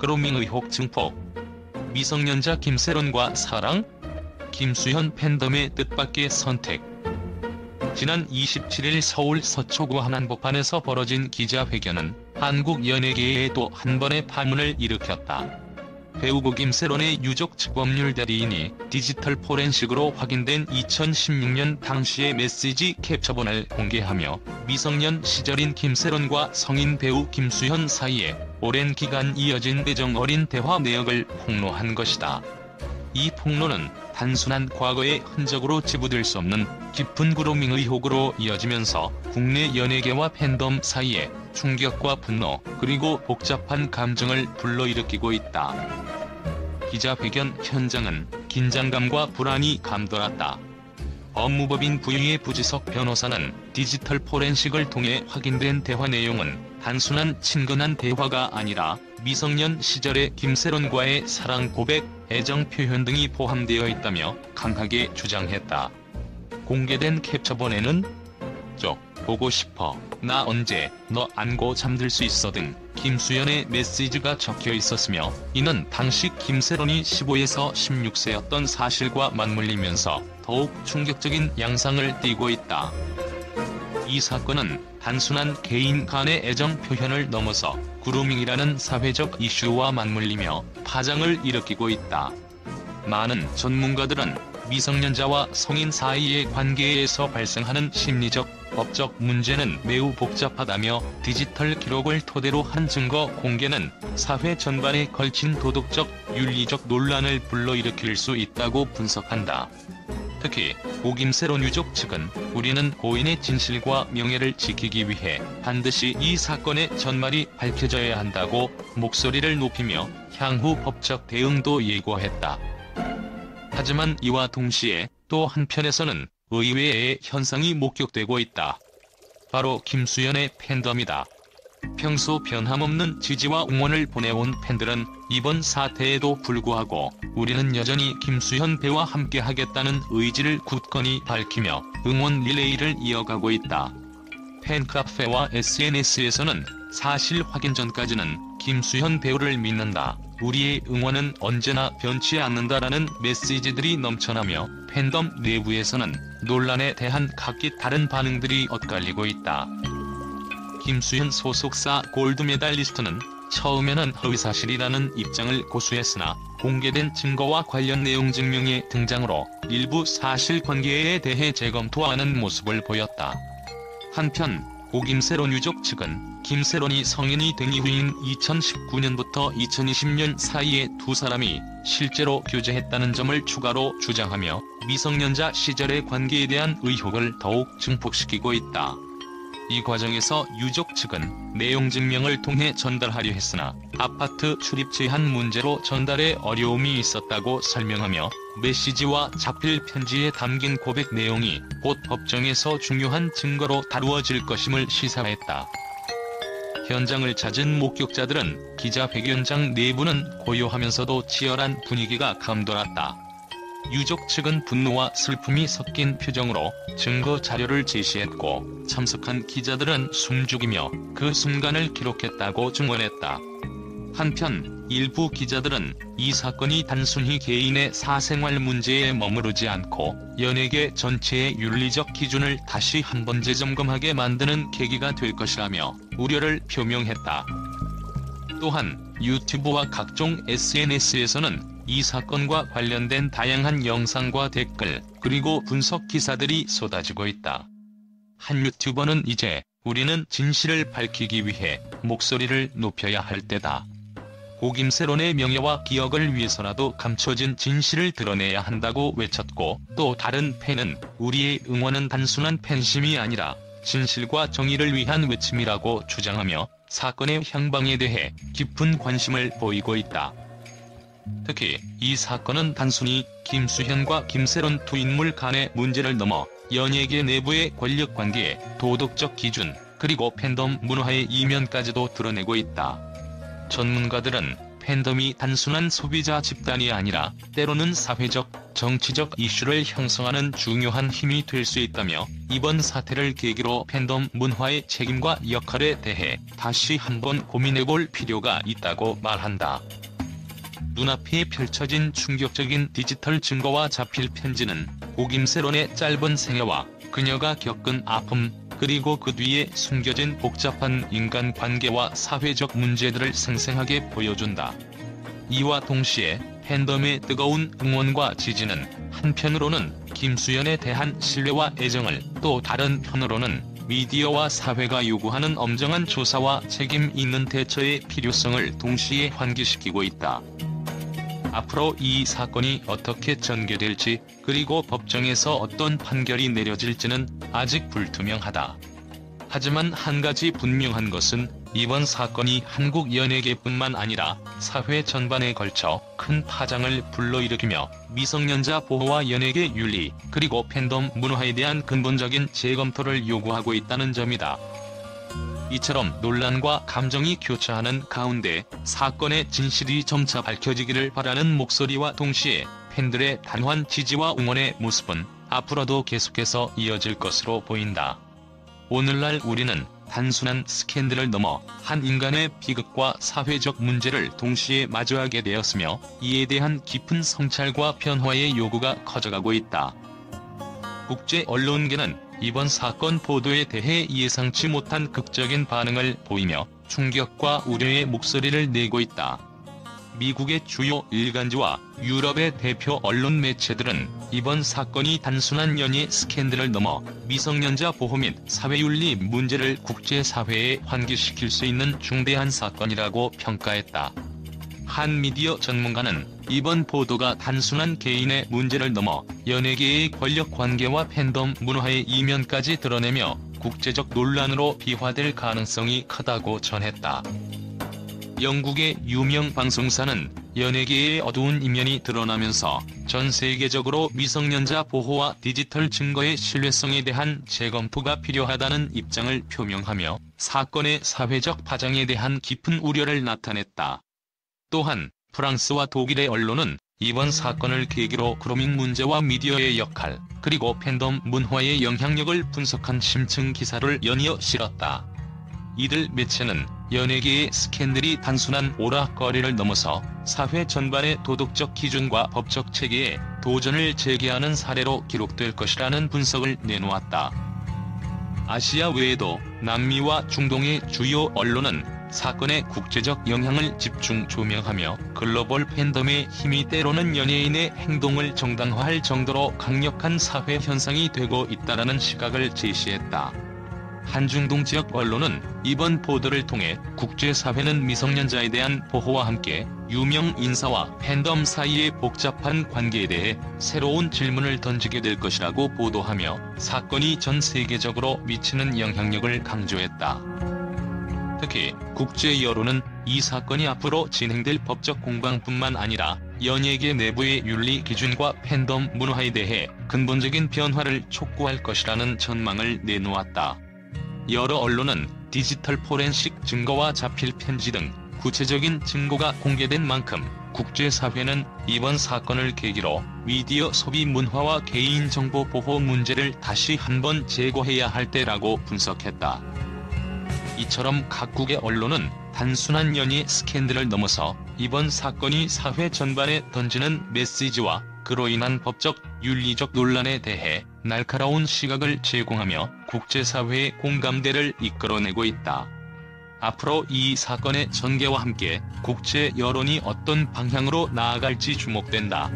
그루밍 의혹 증폭. 미성년자 김세론과 사랑? 김수현 팬덤의 뜻밖의 선택. 지난 27일 서울 서초구 한안복판에서 벌어진 기자회견은 한국 연예계에 또 한 번의 파문을 일으켰다. 배우고 김세론의 유족 측 법률 대리인이 디지털 포렌식으로 확인된 2016년 당시의 메시지 캡처본을 공개하며 미성년 시절인 김세론과 성인 배우 김수현 사이에 오랜 기간 이어진 애정 어린 대화 내역을 폭로한 것이다. 이 폭로는 단순한 과거의 흔적으로 치부될 수 없는 깊은 그루밍 의혹으로 이어지면서 국내 연예계와 팬덤 사이에 충격과 분노 그리고 복잡한 감정을 불러일으키고 있다. 기자회견 현장은 긴장감과 불안이 감돌았다. 법무법인 부유의 부지석 변호사는 디지털 포렌식을 통해 확인된 대화 내용은 단순한 친근한 대화가 아니라 미성년 시절의 김세론과의 사랑 고백, 애정 표현 등이 포함되어 있다며 강하게 주장했다. 공개된 캡처본에는 쪽, 보고 싶어, 나 언제, 너 안고 잠들 수 있어 등 김수현의 메시지가 적혀 있었으며 이는 당시 김세론이 15에서 16세였던 사실과 맞물리면서 더욱 충격적인 양상을 띠고 있다. 이 사건은 단순한 개인 간의 애정 표현을 넘어서 그루밍이라는 사회적 이슈와 맞물리며 파장을 일으키고 있다. 많은 전문가들은 미성년자와 성인 사이의 관계에서 발생하는 심리적, 법적 문제는 매우 복잡하다며 디지털 기록을 토대로 한 증거 공개는 사회 전반에 걸친 도덕적, 윤리적 논란을 불러일으킬 수 있다고 분석한다. 특히 김세론 유족 측은 우리는 고인의 진실과 명예를 지키기 위해 반드시 이 사건의 전말이 밝혀져야 한다고 목소리를 높이며 향후 법적 대응도 예고했다. 하지만 이와 동시에 또 한편에서는 의외의 현상이 목격되고 있다. 바로 김수현의 팬덤이다. 평소 변함없는 지지와 응원을 보내온 팬들은 이번 사태에도 불구하고 우리는 여전히 김수현 배우와 함께하겠다는 의지를 굳건히 밝히며 응원 릴레이를 이어가고 있다. 팬카페와 SNS에서는 사실 확인 전까지는 김수현 배우를 믿는다. 우리의 응원은 언제나 변치 않는다라는 메시지들이 넘쳐나며 팬덤 내부에서는 논란에 대한 각기 다른 반응들이 엇갈리고 있다. 김수현 소속사 골드메달리스트는 처음에는 허위사실이라는 입장을 고수했으나 공개된 증거와 관련 내용 증명의 등장으로 일부 사실관계에 대해 재검토하는 모습을 보였다. 한편 김세론 유족 측은 김세론이 성인이 된 이후인 2019년부터 2020년 사이에 두 사람이 실제로 교제했다는 점을 추가로 주장하며 미성년자 시절의 관계에 대한 의혹을 더욱 증폭시키고 있다. 이 과정에서 유족 측은 내용 증명을 통해 전달하려 했으나 아파트 출입 제한 문제로 전달에 어려움이 있었다고 설명하며 메시지와 자필 편지에 담긴 고백 내용이 곧 법정에서 중요한 증거로 다루어질 것임을 시사했다. 현장을 찾은 목격자들은 기자회견장 내부는 고요하면서도 치열한 분위기가 감돌았다. 유족 측은 분노와 슬픔이 섞인 표정으로 증거 자료를 제시했고 참석한 기자들은 숨죽이며 그 순간을 기록했다고 증언했다. 한편 일부 기자들은 이 사건이 단순히 개인의 사생활 문제에 머무르지 않고 연예계 전체의 윤리적 기준을 다시 한번 재점검하게 만드는 계기가 될 것이라며 우려를 표명했다. 또한 유튜브와 각종 SNS에서는 이 사건과 관련된 다양한 영상과 댓글, 그리고 분석 기사들이 쏟아지고 있다. 한 유튜버는 이제 우리는 진실을 밝히기 위해 목소리를 높여야 할 때다. 김세론의 명예와 기억을 위해서라도 감춰진 진실을 드러내야 한다고 외쳤고 또 다른 팬은 우리의 응원은 단순한 팬심이 아니라 진실과 정의를 위한 외침이라고 주장하며 사건의 향방에 대해 깊은 관심을 보이고 있다. 특히 이 사건은 단순히 김수현과 김세론 두 인물 간의 문제를 넘어 연예계 내부의 권력관계, 도덕적 기준, 그리고 팬덤 문화의 이면까지도 드러내고 있다. 전문가들은 팬덤이 단순한 소비자 집단이 아니라 때로는 사회적, 정치적 이슈를 형성하는 중요한 힘이 될 수 있다며 이번 사태를 계기로 팬덤 문화의 책임과 역할에 대해 다시 한번 고민해볼 필요가 있다고 말한다. 눈앞에 펼쳐진 충격적인 디지털 증거와 자필 편지는 고 김세론의 짧은 생애와 그녀가 겪은 아픔, 그리고 그 뒤에 숨겨진 복잡한 인간관계와 사회적 문제들을 생생하게 보여준다. 이와 동시에 팬덤의 뜨거운 응원과 지지는 한편으로는 김수현에 대한 신뢰와 애정을, 또 다른 편으로는 미디어와 사회가 요구하는 엄정한 조사와 책임 있는 대처의 필요성을 동시에 환기시키고 있다. 앞으로 이 사건이 어떻게 전개될지, 그리고 법정에서 어떤 판결이 내려질지는 아직 불투명하다. 하지만 한 가지 분명한 것은 이번 사건이 한국 연예계뿐만 아니라 사회 전반에 걸쳐 큰 파장을 불러일으키며 미성년자 보호와 연예계 윤리, 그리고 팬덤 문화에 대한 근본적인 재검토를 요구하고 있다는 점이다. 이처럼 논란과 감정이 교차하는 가운데 사건의 진실이 점차 밝혀지기를 바라는 목소리와 동시에 팬들의 단호한 지지와 응원의 모습은 앞으로도 계속해서 이어질 것으로 보인다. 오늘날 우리는 단순한 스캔들을 넘어 한 인간의 비극과 사회적 문제를 동시에 마주하게 되었으며, 이에 대한 깊은 성찰과 변화의 요구가 커져가고 있다. 국제 언론계는 이번 사건 보도에 대해 예상치 못한 극적인 반응을 보이며 충격과 우려의 목소리를 내고 있다. 미국의 주요 일간지와 유럽의 대표 언론 매체들은 이번 사건이 단순한 연예 스캔들을 넘어 미성년자 보호 및 사회윤리 문제를 국제사회에 환기시킬 수 있는 중대한 사건이라고 평가했다. 한 미디어 전문가는 이번 보도가 단순한 개인의 문제를 넘어 연예계의 권력관계와 팬덤 문화의 이면까지 드러내며 국제적 논란으로 비화될 가능성이 크다고 전했다. 영국의 유명 방송사는 연예계의 어두운 이면이 드러나면서 전 세계적으로 미성년자 보호와 디지털 증거의 신뢰성에 대한 재검토가 필요하다는 입장을 표명하며 사건의 사회적 파장에 대한 깊은 우려를 나타냈다. 또한 프랑스와 독일의 언론은 이번 사건을 계기로 그루밍 문제와 미디어의 역할, 그리고 팬덤 문화의 영향력을 분석한 심층 기사를 연이어 실었다. 이들 매체는 연예계의 스캔들이 단순한 오락거리를 넘어서 사회 전반의 도덕적 기준과 법적 체계에 도전을 제기하는 사례로 기록될 것이라는 분석을 내놓았다. 아시아 외에도 남미와 중동의 주요 언론은 사건의 국제적 영향을 집중 조명하며 글로벌 팬덤의 힘이 때로는 연예인의 행동을 정당화할 정도로 강력한 사회 현상이 되고 있다는 시각을 제시했다. 한중동 지역 언론은 이번 보도를 통해 국제사회는 미성년자에 대한 보호와 함께 유명 인사와 팬덤 사이의 복잡한 관계에 대해 새로운 질문을 던지게 될 것이라고 보도하며 사건이 전 세계적으로 미치는 영향력을 강조했다. 특히 국제 여론은 이 사건이 앞으로 진행될 법적 공방뿐만 아니라 연예계 내부의 윤리 기준과 팬덤 문화에 대해 근본적인 변화를 촉구할 것이라는 전망을 내놓았다. 여러 언론은 디지털 포렌식 증거와 자필 편지 등 구체적인 증거가 공개된 만큼 국제사회는 이번 사건을 계기로 미디어 소비 문화와 개인정보 보호 문제를 다시 한번 재고해야 할 때라고 분석했다. 이처럼 각국의 언론은 단순한 연예 스캔들을 넘어서 이번 사건이 사회 전반에 던지는 메시지와 그로 인한 법적, 윤리적 논란에 대해 날카로운 시각을 제공하며 국제사회의 공감대를 이끌어내고 있다. 앞으로 이 사건의 전개와 함께 국제 여론이 어떤 방향으로 나아갈지 주목된다.